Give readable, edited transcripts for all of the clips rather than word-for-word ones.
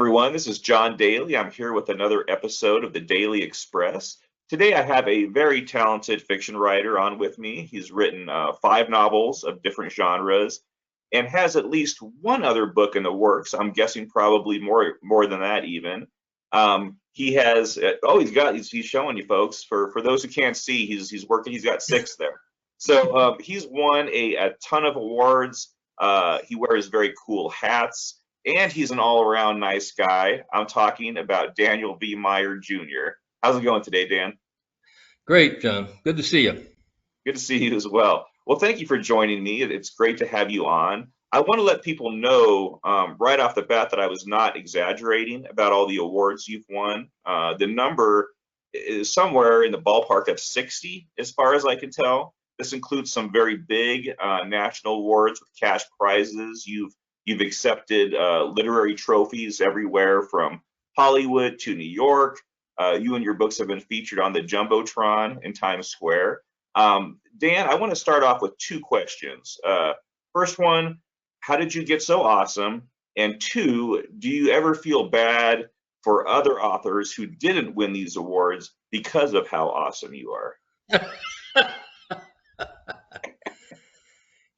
everyone. This is John Daly. I'm here with another episode of the Daly Express. Today, I have a very talented fiction writer on with me. He's written five novels of different genres and has at least one other book in the works. I'm guessing probably more than that even. He has he's showing you folks. For those who can't see, he's working. He's got six there. So he's won a ton of awards. He wears very cool hats. And he's an all-around nice guy. I'm talking about Daniel V. Meier Jr. How's it going today, Dan? Great, John. Good to see you. Good to see you as well. Well, thank you for joining me. It's great to have you on. I want to let people know right off the bat that I was not exaggerating about all the awards you've won. The number is somewhere in the ballpark of 60, as far as I can tell. This includes some very big national awards with cash prizes. You've accepted literary trophies everywhere from Hollywood to New York. You and your books have been featured on the Jumbotron in Times Square. Dan, I want to start off with two questions. First one, how did you get so awesome? And two, do you ever feel bad for other authors who didn't win these awards because of how awesome you are?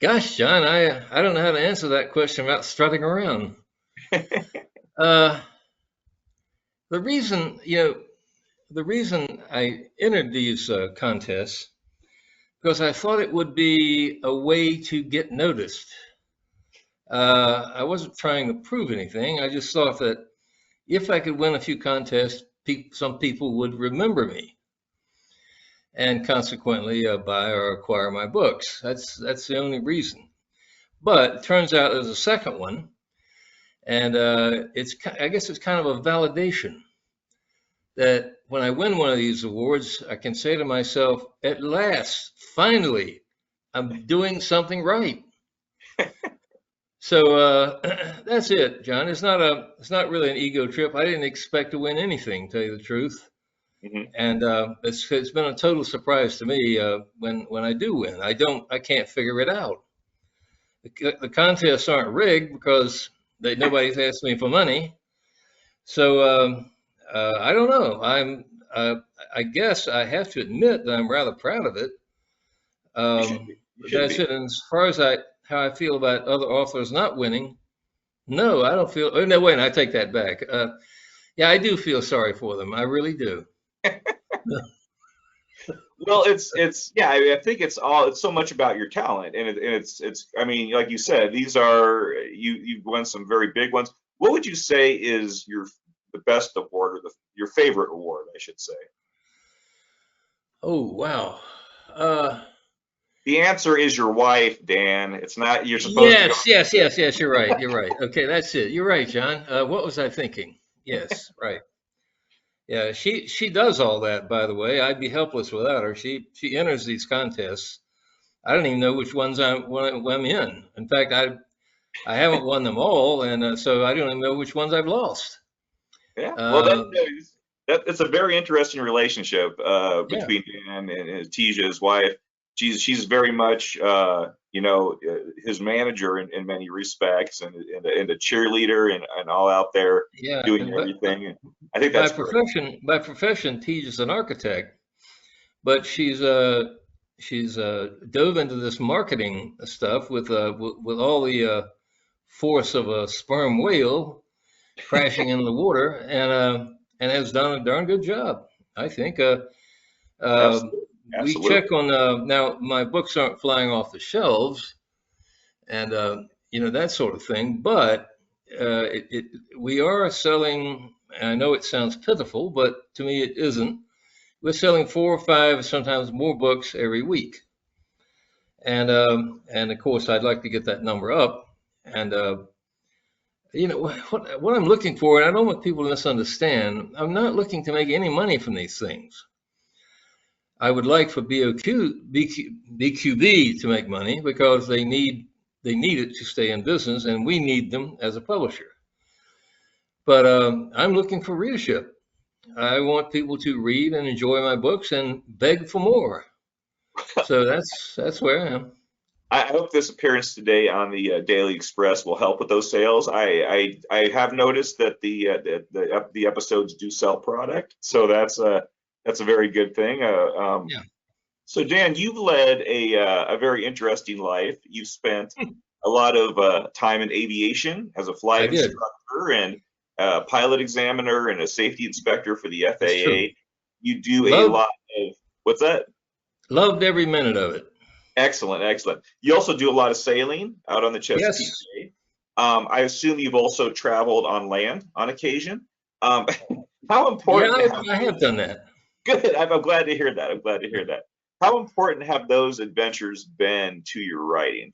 Gosh, John, I don't know how to answer that question without strutting around. The reason, the reason I entered these contests, because I thought it would be a way to get noticed. I wasn't trying to prove anything. I just thought that if I could win a few contests, some people would remember me, and consequently buy or acquire my books. That's the only reason. But it turns out there's a second one, and I guess it's kind of a validation that when I win one of these awards, I can say to myself, at last, finally, I'm doing something right. So that's it, John. It's not really an ego trip. I didn't expect to win anything, to tell you the truth. Mhm. And it's been a total surprise to me when I do win. I can't figure it out. The contests aren't rigged because nobody's asked me for money. So I don't know. I guess I have to admit that I'm rather proud of it. You should be. You should That's be. it. And as far as how I feel about other authors not winning, no, I don't feel. Oh, no, wait, I take that back. Yeah, I do feel sorry for them. I really do. Well, I think it's so much about your talent, and it's. I mean, like you said, these are you've won some very big ones. What would you say is the best award or your favorite award, I should say? Oh, wow. The answer is your wife, Dan. It's not you're supposed to go. Yes. You're right. You're right. Okay, that's it. You're right, John. What was I thinking? Yes, right. Yeah, she does all that, by the way. I'd be helpless without her. She enters these contests. I don't even know which ones I'm in. In fact, I haven't won them all, and so I don't even know which ones I've lost. Yeah. Well, Uh, it's a very interesting relationship yeah, between Dan and Tisha, his wife. She's very much his manager in many respects, and a cheerleader and all out there yeah. doing everything. And I think By that's great. profession, Tija's an architect, but she's dove into this marketing stuff with all the force of a sperm whale crashing into the water, and has done a darn good job, I think. Uh, Absolutely, we absolutely. check on now. My books aren't flying off the shelves, and that sort of thing. But we are selling. And I know it sounds pitiful, but to me it isn't. We're selling 4 or 5, sometimes more books every week, and of course I'd like to get that number up. And what I'm looking for, and I don't want people to misunderstand. I'm not looking to make any money from these things. I would like for BQB to make money because they need it to stay in business, and we need them as a publisher. But I'm looking for readership. I want people to read and enjoy my books and beg for more. So that's where I am. I hope this appearance today on the Daily Express will help with those sales. I have noticed that the episodes do sell product, so that's a very good thing. Yeah, So Dan, you've led a very interesting life. You've spent a lot of time in aviation as a flight I did. instructor and pilot examiner and a safety inspector for the That's true. FAA. You do a Loved lot of what's that? loved every minute of it. Excellent, excellent. You also do a lot of sailing out on the Chesapeake Yes. Bay. I assume you've also traveled on land on occasion. Um, how Yeah, important have I have those? done that. Good. I'm glad to hear that. I'm glad to hear that. How important have those adventures been to your writing?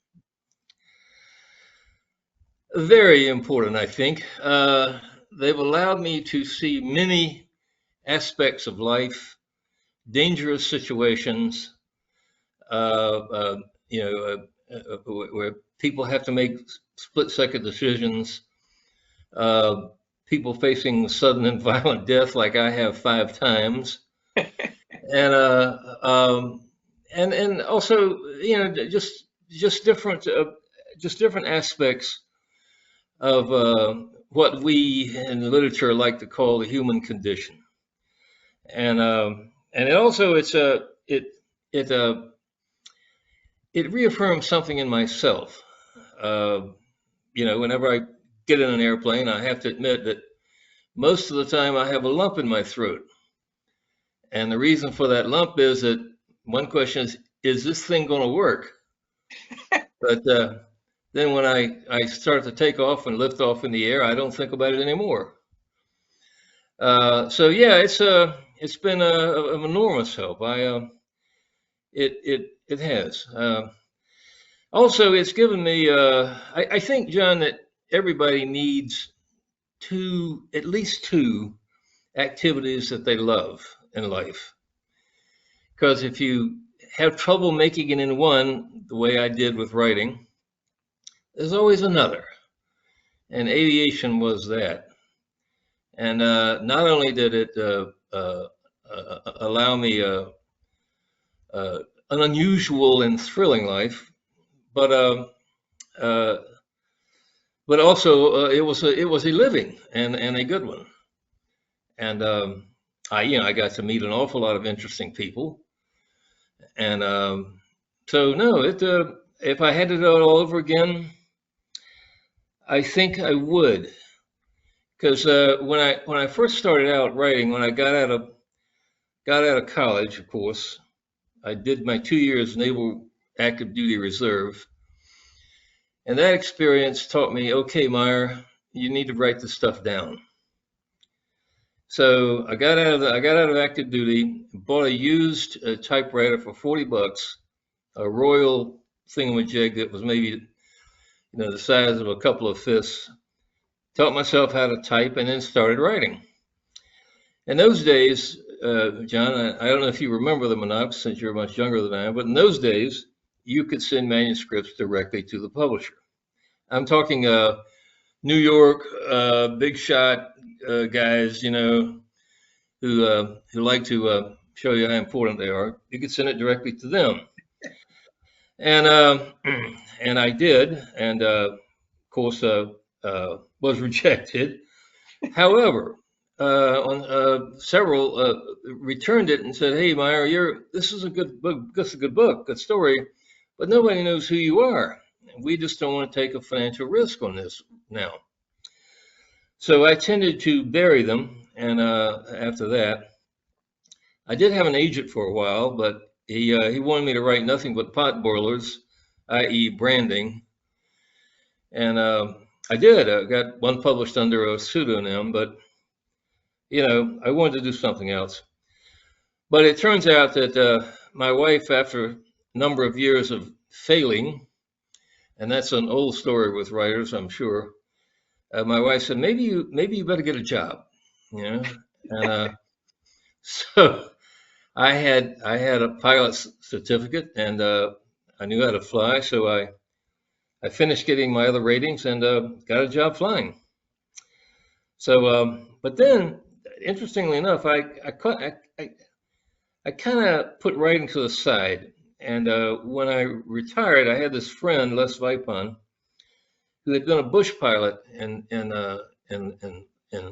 Very important, I think. They've allowed me to see many aspects of life, dangerous situations, uh, uh, where people have to make split-second decisions, uh, people facing sudden and violent death, like I have 5 times, and and also, just different, just different aspects of what we in literature like to call the human condition. And it also it it reaffirms something in myself. Uh, Whenever I get in an airplane, I have to admit that most of the time I have a lump in my throat, and the reason for that lump is that one question is this thing going to work? But then when I start to take off and lift off in the air, I don't think about it anymore. So yeah, it's been of enormous help. It has. Also, it's given me. I think, John, that everybody needs at least two activities that they love in life. Because if you have trouble making it in one, the way I did with writing, there's always another. And aviation was that. And not only did it allow me uh, an unusual and thrilling life, but uh, but also it was a living and a good one. And I got to meet an awful lot of interesting people. And so no, it if I had to do it all over again, I think I would. Because when I first started out writing, when I got out of college, of course, I did my 2 years Naval Active Duty Reserve, and that experience taught me, okay, Meier, you need to write this stuff down. So I got out of active duty, bought a used typewriter for $40, a Royal thingamajig that was maybe the size of a couple of fists. Taught myself how to type, and then started writing. In those days, John, I don't know if you remember them or not, since you're much younger than I am, but in those days, you could send manuscripts directly to the publisher. I'm talking New York big shot guys, who like to show you how important they are. You could send it directly to them, and and I did, and of course was rejected. However, on several returned it and said, "Hey, Meier, this is a good book. This is a good book, good story, but nobody knows who you are. We just don't want to take a financial risk on this now." So I tended to bury them, and after that, I did have an agent for a while, but he wanted me to write nothing but pot boilers, i.e., branding, and I did. I got one published under a pseudonym, but I wanted to do something else. But it turns out that my wife, after a number of years of failing, and that's an old story with writers, I'm sure. My wife said, maybe you better get a job, and so I had a pilot's certificate, and I knew how to fly, so I finished getting my other ratings and got a job flying. So, but then, interestingly enough, I kind of put writing to the side. And when I retired, I had this friend, Les Vipon, who had been a bush pilot in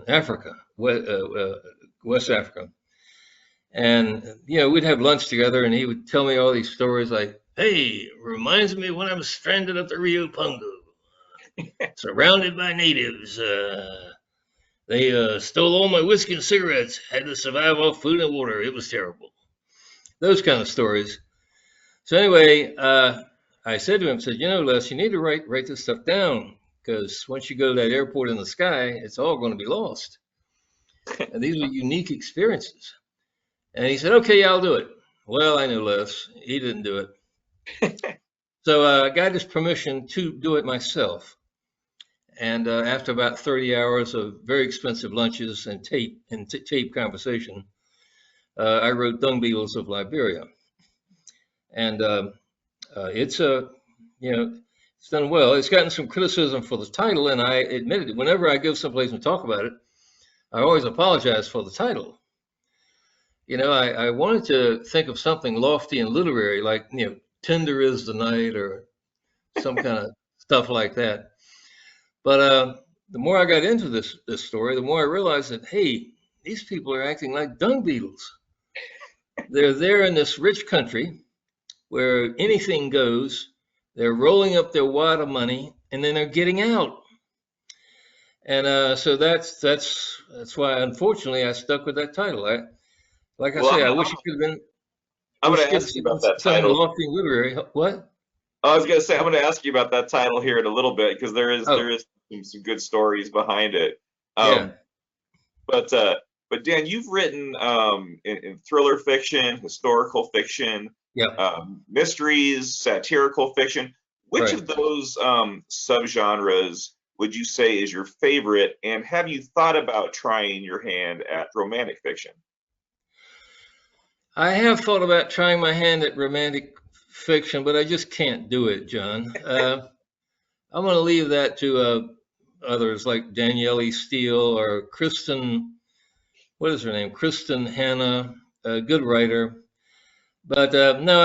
Africa, West Africa. And we'd have lunch together, and he would tell me all these stories like, "Hey, reminds me when I was stranded at the Rio Pungo, surrounded by natives. They stole all my whiskey and cigarettes. Had to survive off food and water. It was terrible." Those kind of stories. So anyway, I said to him, Les, you need to write this stuff down, because once you go to that airport in the sky, it's all going to be lost. And these are unique experiences. And he said, okay, I'll do it. Well, I knew Les. He didn't do it. So I got his permission to do it myself. And after about 30 hours of very expensive lunches and tape conversation, I wrote Dung Beetles of Liberia. And it's it's done well. It's gotten some criticism for the title, and I admitted it. Whenever I go someplace and talk about it, I always apologize for the title. I wanted to think of something lofty and literary, like, Tender is the Night or some kind of stuff like that. But the more I got into this story, the more I realized that, hey, these people are acting like dung beetles. They're there in this rich country where anything goes. They're rolling up their wad of money, and then they're getting out. And so that's why, unfortunately, I stuck with that title. Like I say, I wish it could have been. I'm going to ask you about that title. Lofty and literary. What? I was going to say, I'm going to ask you about that title here in a little bit, because there is some good stories behind it. Yeah. But Dan, you've written in thriller fiction, historical fiction, mysteries, satirical fiction. Which of those subgenres would you say is your favorite? And have you thought about trying your hand at romantic fiction? I have thought about trying my hand at romantic fiction, but I just can't do it, John. I'm going to leave that to others like Danielle Steele or Kristen. What is her name? Kristen Hanna, a good writer. But no,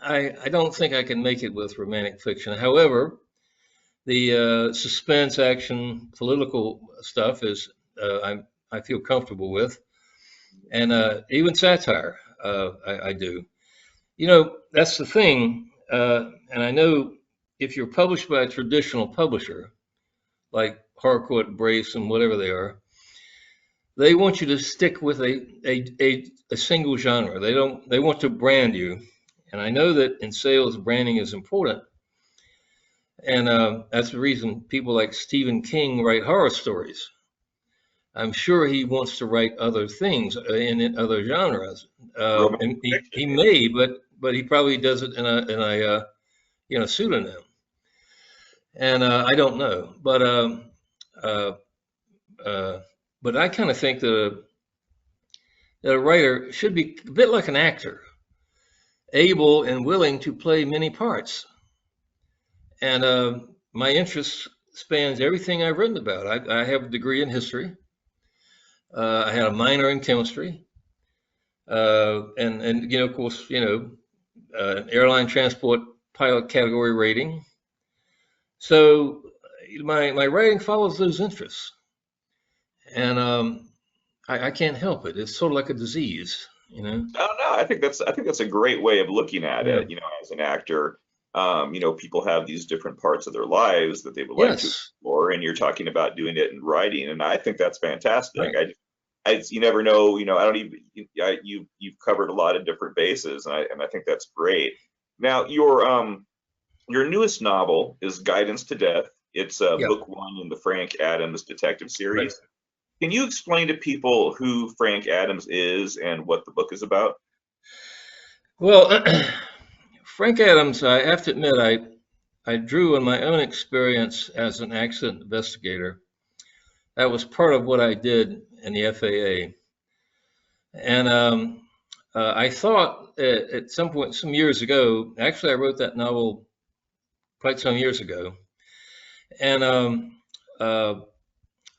I don't think I can make it with romantic fiction. However, the suspense, action, political stuff is I feel comfortable with, and even satire I do. That's the thing, and I know if you're published by a traditional publisher like Harcourt, Brace, and whatever they are, they want you to stick with a single genre. They want to brand you, and I know that in sales, branding is important, and that's the reason people like Stephen King write horror stories. I'm sure he wants to write other things in other genres, and he may, but he probably does it in a pseudonym, and I don't know, but I kind of think that a writer should be a bit like an actor, able and willing to play many parts. And my interest spans everything I've written about. I have a degree in history. I had a minor in chemistry, and of course, an airline transport pilot category rating. So my writing follows those interests. And I can't help it. It's sort of like a disease, Oh no, I think that's a great way of looking at it. As an actor, people have these different parts of their lives that they would like to explore, and you're talking about doing it in writing, and I think that's fantastic. Right. You never know. I don't even. You've covered a lot of different bases, and I think that's great. Now your newest novel is Guidance to Death. It's book one in the Frank Adams detective series. Right. Can you explain to people who Frank Adams is and what the book is about? Well, Frank Adams, I have to admit, I drew on my own experience as an accident investigator. That was part of what I did in the FAA. And I thought at some point, some years ago, actually I wrote that novel quite some years ago. And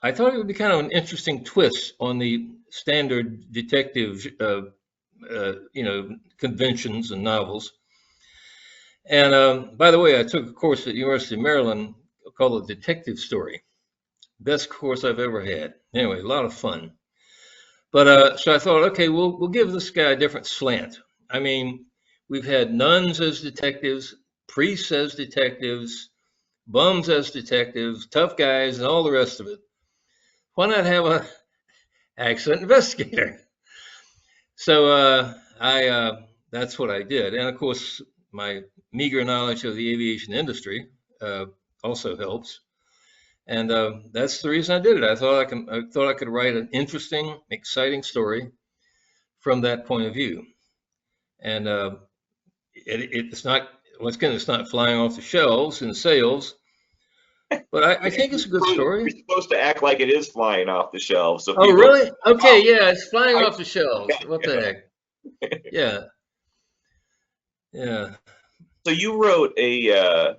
I thought it would be kind of an interesting twist on the standard detective, conventions and novels. And by the way, I took a course at University of Maryland called the Detective Story. Best course I've ever had. Anyway, a lot of fun. But so I thought, okay, we'll give this guy a different slant. I mean, we've had nuns as detectives, priests as detectives, bums as detectives, tough guys, and all the rest of it. Why not have a accident investigator? So I that's what I did, and of course my meager knowledge of the aviation industry uh, also helps. And that's the reason I did it. I thought I could write an interesting, exciting story from that point of view. And it's not once again, it's not flying off the shelves in sales, but I think it's a good You're story. supposed to act like it is flying off the shelves, so Oh, people. really? Okay, Oh, yeah, it's flying I, off the shelves. What the heck? Yeah, yeah, so you wrote and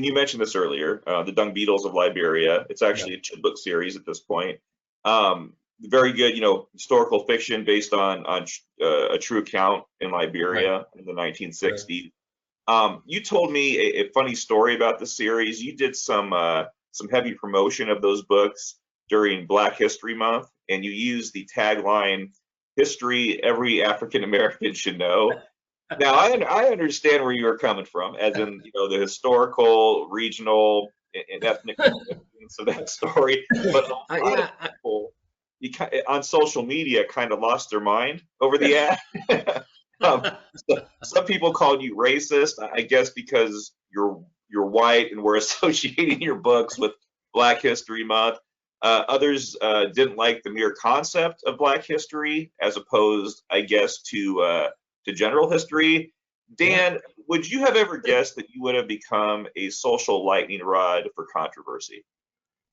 you mentioned this earlier, the Dung Beetles of Liberia. It's yeah. actually a two-book series at this point. Very good, historical fiction based on a true account in Right, Liberia in the right. 1960s. You told me a funny story about the series. You did some heavy promotion of those books during Black History Month, and you used the tagline "History every African American should know." Now, I understand where you are coming from, as in the historical, regional, and ethnic significance of that story. But a lot of Yeah, people, on social media, kind of lost their mind over the ad. um, some people called you racist, I guess, because you're white and we're associating your books with Black History Month. Others didn't like the mere concept of Black history, as opposed, I guess, to general history. yeah. Dan, would you have ever guessed that you would have become a social lightning rod for controversy?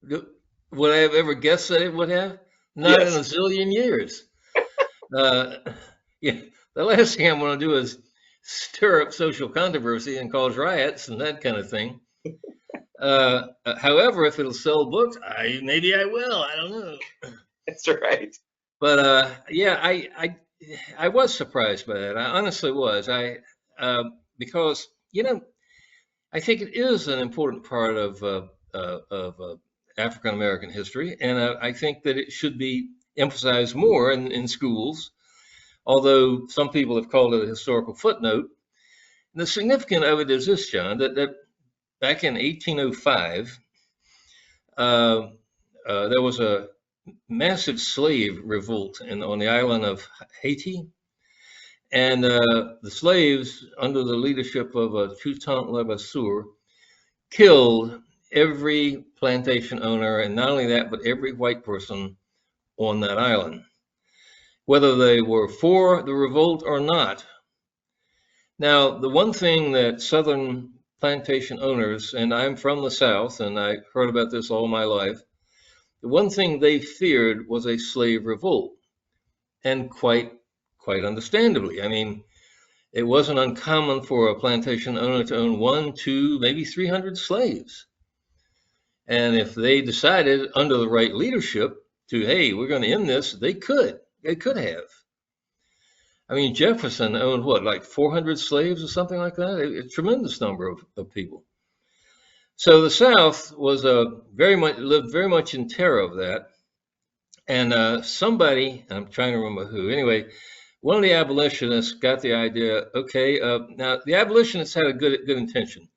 Would I have ever guessed that it would have? Not in a Yes. zillion years. Uh, yeah, the last thing I'm going to do is stir up social controversy and cause riots and that kind of thing. However, if it'll sell books, maybe I will. I don't know. That's right. But yeah, I was surprised by that. I honestly was. Because I think it is an important part of African American history, and I think that it should be emphasized more in schools. Although some people have called it a historical footnote. And the significance of it is this, John, that back in 1805, uh, there was a massive slave revolt on the island of Haiti. And the slaves, under the leadership of Toutant Levasseur, killed every plantation owner, and not only that, but every white person on that island, whether they were for the revolt or not. Now, the one thing that Southern plantation owners, and I'm from the South, and I heard about this all my life, the one thing they feared was a slave revolt, and quite understandably. I mean, it wasn't uncommon for a plantation owner to own one, two, maybe 300 slaves. And if they decided under the right leadership to, hey, we're going to end this, they could. They could have. I mean, Jefferson owned what, like 400 slaves or something like that? A tremendous number of people. So the South was very much lived very much in terror of that. And somebody, I'm trying to remember who, anyway, one of the abolitionists got the idea. Okay, now the abolitionists had a good intention.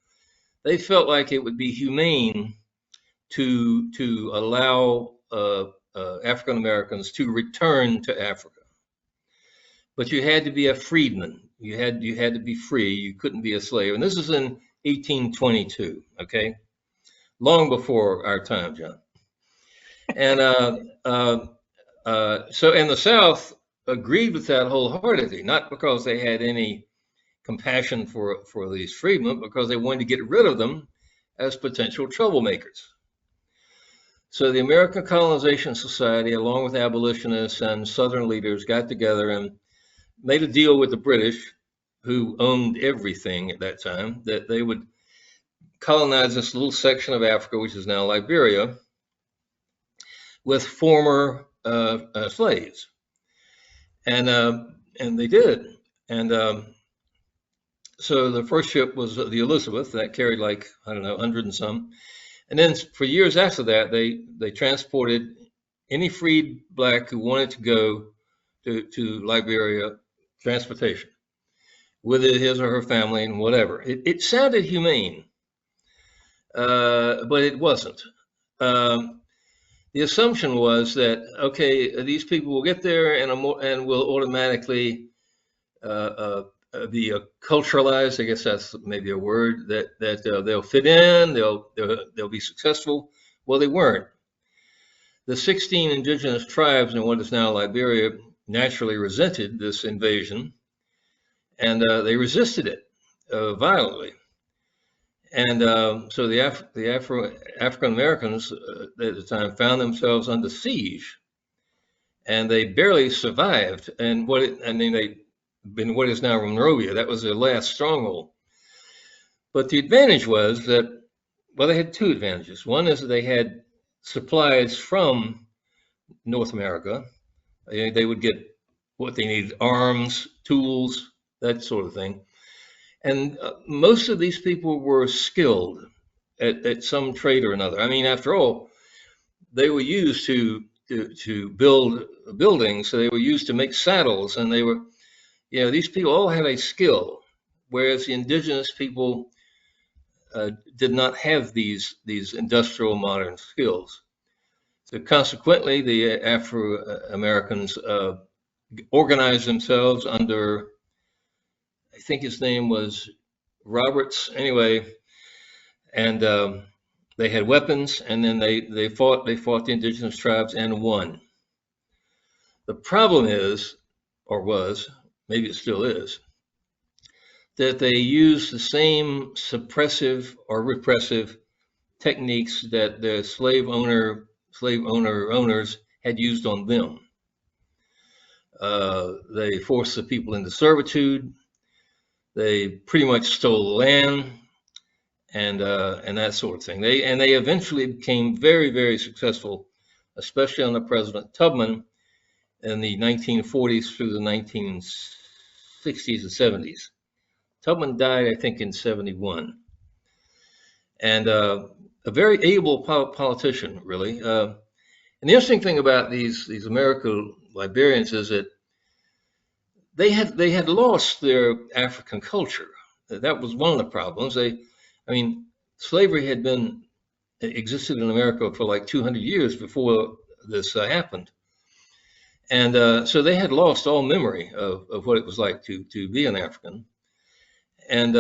They felt like it would be humane to allow African Americans to return to Africa, but you had to be a freedman. You had to be free. You couldn't be a slave. And this is in 1822. Okay, long before our time, John. And and the South agreed with that wholeheartedly, not because they had any compassion for these freedmen, because they wanted to get rid of them as potential troublemakers. So the American Colonization Society, along with abolitionists and Southern leaders, got together and made a deal with the British, who owned everything at that time, that they would colonize this little section of Africa, which is now Liberia, with former slaves, and they did. And so the first ship was the Elizabeth that carried like, I don't know, 100 and some. And then for years after that, they transported any freed black who wanted to go to Liberia, transportation with his or her family and whatever. It sounded humane, but it wasn't. Um, the assumption was that, okay, these people will get there and will automatically be culturalized. I guess that's maybe a word, that they'll fit in, they'll be successful. Well, they weren't. The 16 indigenous tribes in what is now Liberia naturally resented this invasion, and they resisted it violently. And so the African Americans at the time found themselves under siege, and they barely survived. And what is now Monrovia, that was their last stronghold. But the advantage was that, well, they had two advantages. One is that they had supplies from North America. They would get what they needed: arms, tools, that sort of thing. And most of these people were skilled at some trade or another. I mean, after all, they were used to build buildings, so they were used to make saddles, and they were, these people all had a skill, whereas the indigenous people did not have these industrial modern skills. So consequently, the Afro-Americans organized themselves under, I think his name was Roberts, anyway, and they had weapons, and then they fought the indigenous tribes and won. The problem is, or was, maybe it still is, that they used the same suppressive or repressive techniques that the slave owners had used on them. They forced the people into servitude. They pretty much stole the land, and that sort of thing. They eventually became very, very successful, especially under President Tubman in the 1940s through the 1960s and 70s. Tubman died, I think, in 71, and a very able politician, really. And the interesting thing about these American Liberians is that they had lost their African culture. That was one of the problems. Slavery had existed in America for like 200 years before this happened, and so they had lost all memory of what it was like to be an African, and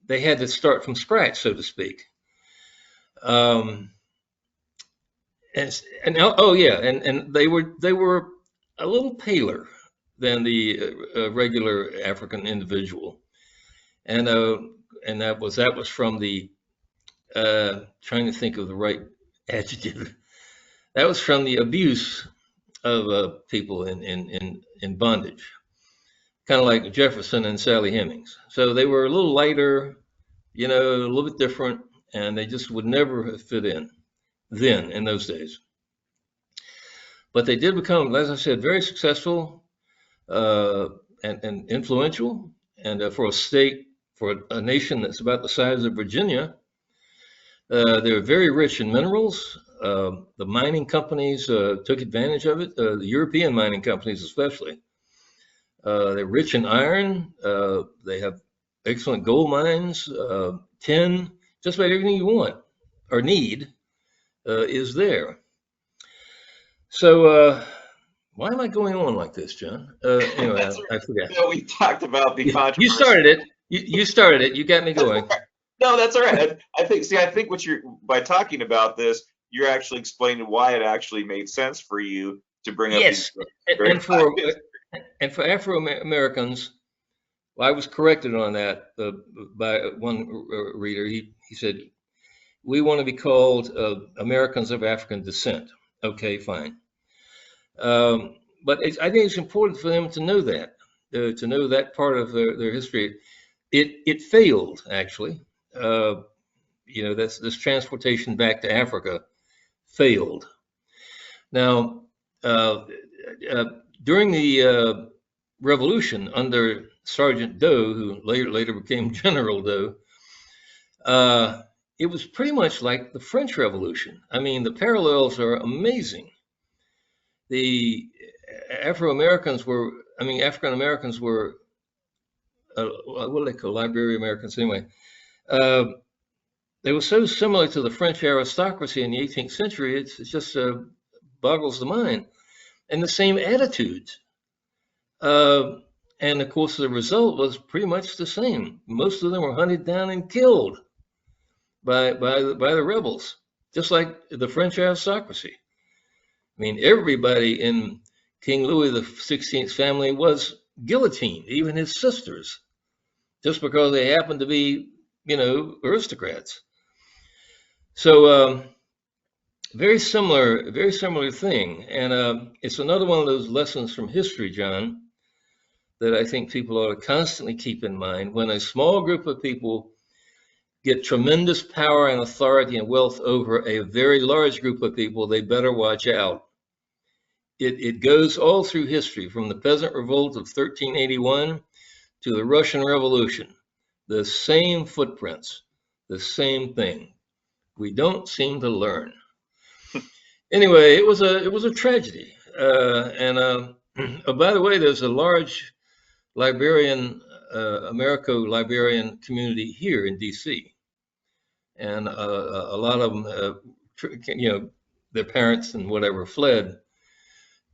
they had to start from scratch, so to speak. And they were a little paler than the regular African individual, and that was from the trying to think of the right adjective. That was from the abuse of people in bondage, kind of like Jefferson and Sally Hemings. So they were a little lighter, a little bit different, and they just would never have fit in then, in those days. But they did become, as I said, very successful and influential. And for a nation that's about the size of Virginia, they're very rich in minerals. The mining companies took advantage of it, the European mining companies especially. They're rich in iron. They have excellent gold mines, tin, just about everything you want or need is there. So why am I going on like this, John? Anyway, I forgot. We talked about the controversy. You started it. You started it. You got me going. No, that's all right. I think by talking about this, you're actually explaining why it actually made sense for you to bring up. Yes, and for Afro-Americans, well, I was corrected on that by one reader. He said, we want to be called Americans of African descent. Okay, fine. But I think it's important for them to know that part of their history. It failed, actually. This transportation back to Africa failed. Now, during the Revolution under Sergeant Doe, who later became General Doe, it was pretty much like the French Revolution. I mean, the parallels are amazing. The African Americans were, what do they call library Americans anyway? Uh, they were so similar to the French aristocracy in the 18th century, it just boggles the mind. And the same attitudes. Uh, and of course, the result was pretty much the same. Most of them were hunted down and killed by the rebels, just like the French aristocracy. I mean, everybody in King Louis XVI family was guillotined, even his sisters, just because they happened to be, aristocrats. So very similar thing, and it's another one of those lessons from history, John, that I think people ought to constantly keep in mind. When a small group of people get tremendous power and authority and wealth over a very large group of people, they better watch out. It goes all through history, from the Peasant Revolt of 1381 to the Russian Revolution. The same footprints, the same thing. We don't seem to learn. Anyway, it was a tragedy. By the way, there's a large Americo-Liberian community here in D.C. And a lot of them, their parents and whatever fled,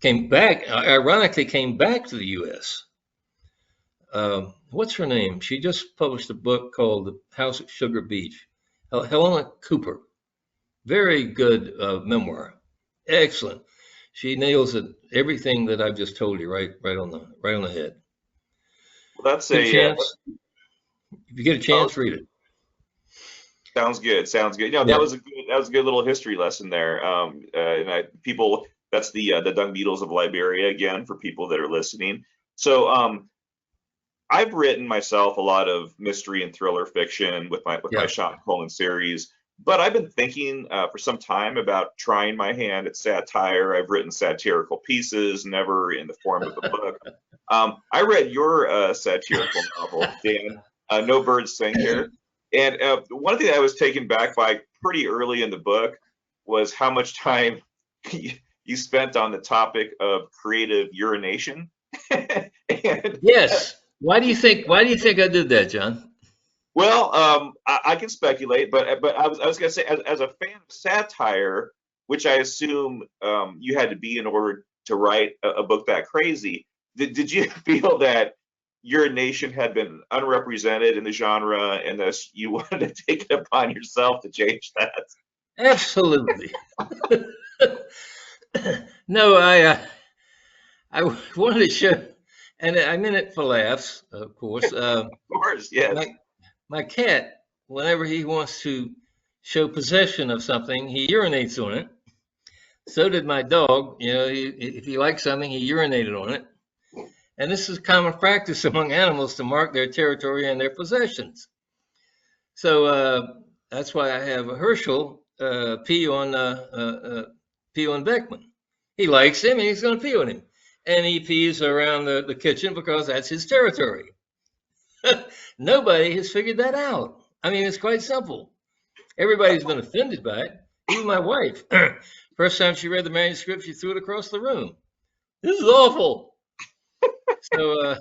ironically came back to the U.S. What's her name? She just published a book called The House at Sugar Beach. Helena Cooper. Very good memoir. Excellent. She nails it, everything that I've just told you, right on the head. Well, that's if you get a chance, read it. Sounds good. That was a good little history lesson there. That's the Dung Beetles of Liberia, again, for people that are listening. So I've written myself a lot of mystery and thriller fiction with my Sean Coleman series, but I've been thinking for some time about trying my hand at satire. I've written satirical pieces, never in the form of a book. I read your satirical novel, Dan, No Birds Sing Here. And one thing that I was taken back by pretty early in the book was how much time you spent on the topic of creative urination. Yes. Why do you think I did that, John? Well, I can speculate, but I was going to say, as a fan of satire, which I assume you had to be in order to write a book that crazy, did you feel that urination had been unrepresented in the genre, and thus you wanted to take it upon yourself to change that? Absolutely. No, I wanted to show, and I meant it for laughs, of course. Of course, yes. My cat, whenever he wants to show possession of something, he urinates on it. So did my dog. If he likes something, he urinated on it. And this is common practice among animals to mark their territory and their possessions. So that's why I have Herschel pee on Beckman. He likes him, and he's going to pee on him. And he pees around the kitchen because that's his territory. Nobody has figured that out. I mean, it's quite simple. Everybody's been offended by it. Even my wife. First time she read the manuscript, she threw it across the room. This is awful. So,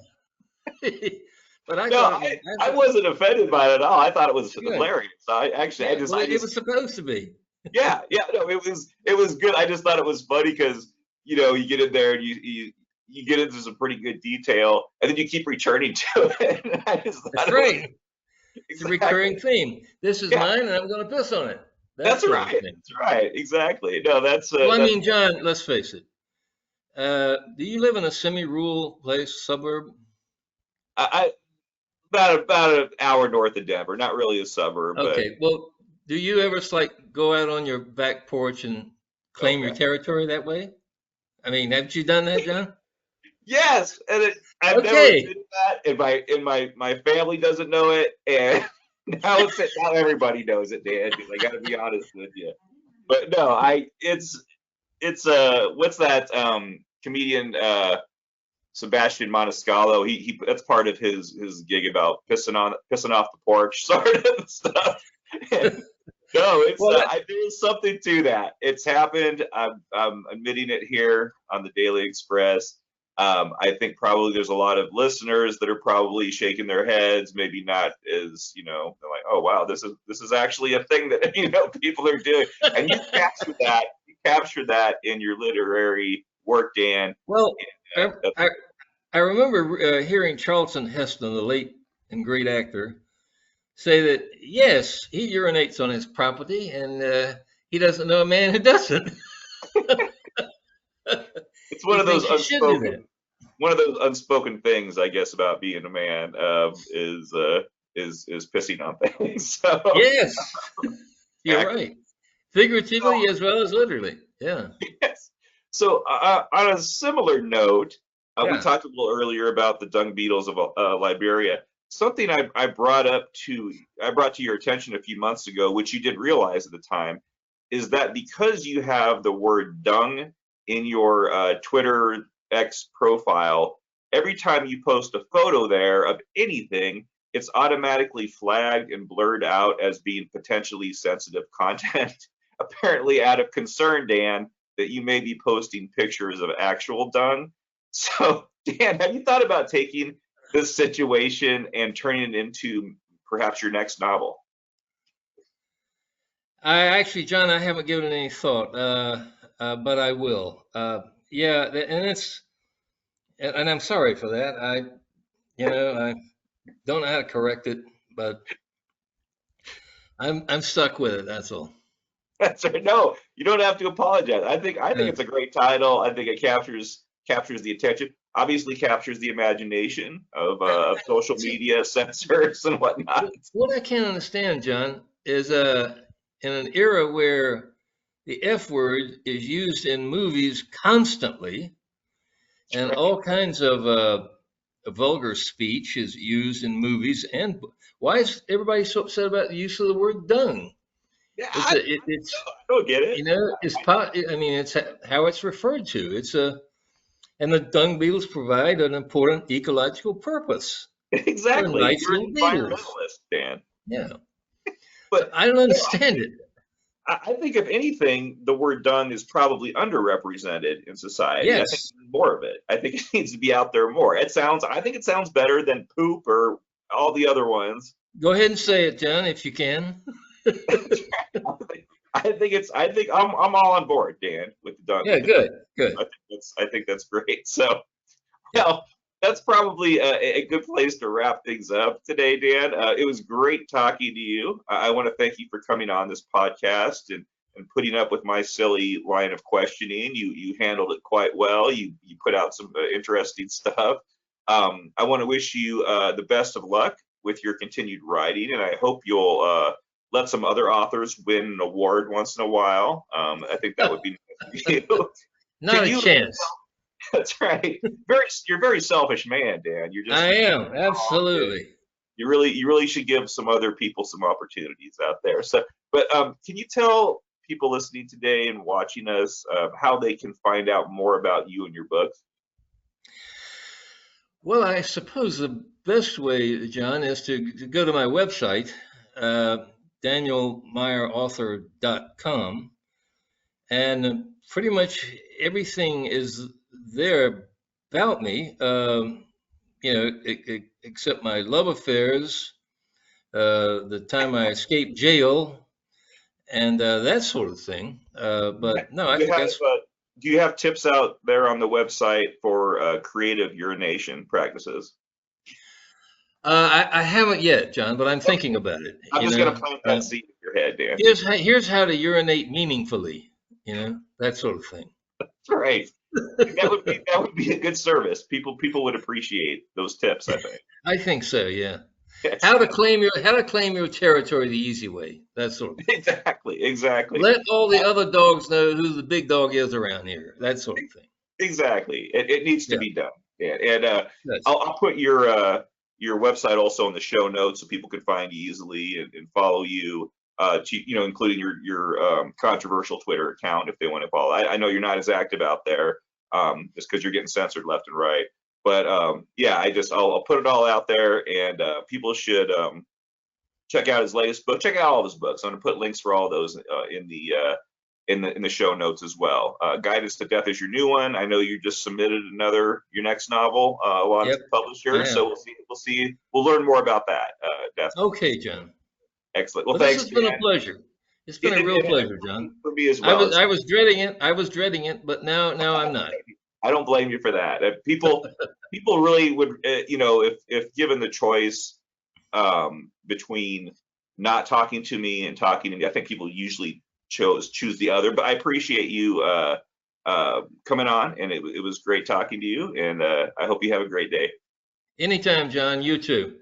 but I wasn't offended by it at all. I thought it was hilarious. It was supposed to be. No, it was good. I just thought it was funny because you get in there and you get into some pretty good detail, and then you keep returning to it. That's right. It's a recurring theme. This is mine, and I'm going to piss on it. That's right. That's right. Exactly. No, that's. Well, I mean, John, let's face it. Do you live in a semi-rural place, suburb? About an hour north of Denver. Not really a suburb. Okay. Well, do you ever go out on your back porch and claim your territory that way? I mean, haven't you done that, John? Yes, and I've never did that, and my family doesn't know it, and now everybody knows it, Dan. I got to be honest with you. But no, it's what's that comedian Sebastian Maniscalco. He that's part of his gig about pissing off the porch sort of stuff. And, no, it's Well, there's something to that. It's happened. I'm admitting it here on the Daily Express. I think probably there's a lot of listeners that are probably shaking their heads, maybe not as, they're like, oh wow, this is actually a thing that people are doing, and you capture that in your literary work, Dan. well, And, I remember hearing Charlton Heston, the late and great actor, say that yes, he urinates on his property, and he doesn't know a man who doesn't. it's one He of those thinks you should do that. unspoken things, I guess, about being a man, is pissing on things. So Yes, you're exactly. right. Figuratively as well as literally. Yeah. Yes. So on a similar note, we Yeah. talked a little earlier about the dung beetles of Liberia. Something I brought to your attention a few months ago, which you didn't realize at the time, is that because you have the word dung in your Twitter X profile, every time you post a photo there of anything, it's automatically flagged and blurred out as being potentially sensitive content. Apparently, out of concern, Dan, that you may be posting pictures of actual dung. So, Dan, have you thought about taking this situation and turning it into perhaps your next novel? John, I haven't given it any thought, but I will. Yeah, and I'm sorry for that. I don't know how to correct it, but I'm stuck with it. That's all. That's right. No, you don't have to apologize. I think Yeah. it's a great title. I think it captures the attention. Obviously, captures the imagination of social See, media censors and whatnot. what I can't understand, John, is in an era where the F word is used in movies constantly, and Right? all kinds of vulgar speech is used in movies. And why is everybody so upset about the use of the word dung? Yeah, It's I don't get it. I mean, it's how it's referred to. And the dung beetles provide an important ecological purpose. They're Exactly. nice You're an little beetles. environmentalist, Dan. Yeah. So But I don't understand it. I think if anything, the word dung is probably underrepresented in society. I think Yes. more of it. I think it needs to be out there more. I think it sounds better than poop or all the other ones. Go ahead and say it, John, if you can. I think I'm all on board, Dan, with the dung. Yeah, good, good. I think that's great. So, Yeah. well, that's probably a good place to wrap things up today, Dan. It was great talking to you. I want to thank you for coming on this podcast and putting up with my silly line of questioning. You handled it quite well. You put out some interesting stuff. I want to wish you the best of luck with your continued writing, and I hope you'll let some other authors win an award once in a while. I think that would be nice for you. Not Can a you? chance. That's right. You're a very selfish man, Dan. I You're am, absolutely. you really should give some other people some opportunities out there. So, but can you tell people listening today and watching us how they can find out more about you and your books? Well, I suppose the best way, John, is to go to my website, uh, danielmeyerauthor.com, and pretty much everything is there about me, except my love affairs, the time I escaped jail, and that sort of thing. But no, I Do you think have that's. tips out there on the website for creative urination practices? I haven't yet, John, but I'm thinking about it. I'm just gonna plant that seed in your head, Dan. Here's how to urinate meaningfully. That sort of thing. Right. That would be a good service. People would appreciate those tips, I think. I think so. Yeah. Yes. How to claim your territory the easy way. That sort of thing. Exactly. Let all the other dogs know who the big dog is around here. That sort of thing. Exactly. It needs to Yeah. be done. And Yes. I'll put your website also in the show notes so people can find you easily and follow you. Including your controversial Twitter account if they want to follow. I know you're not as active out there, just because you're getting censored left and right. But yeah, I'll put it all out there, and people should check out his latest book. Check out all of his books. I'm going to put links for all those in the show notes as well. Guidance to Death is your new one. I know you just submitted your next novel along Yep, to the publisher. I am. So we'll learn more about that. Definitely. Okay, John. Excellent. Well, Well, this thanks, has been a man. pleasure. It's been a real pleasure, John. For me as well. I was dreading it. I was dreading it, but now I'm not. I don't blame you for that. People really would, if given the choice between not talking to me and talking to me, I think people usually choose the other. But I appreciate you coming on, and it was great talking to you. And I hope you have a great day. Anytime, John. You too.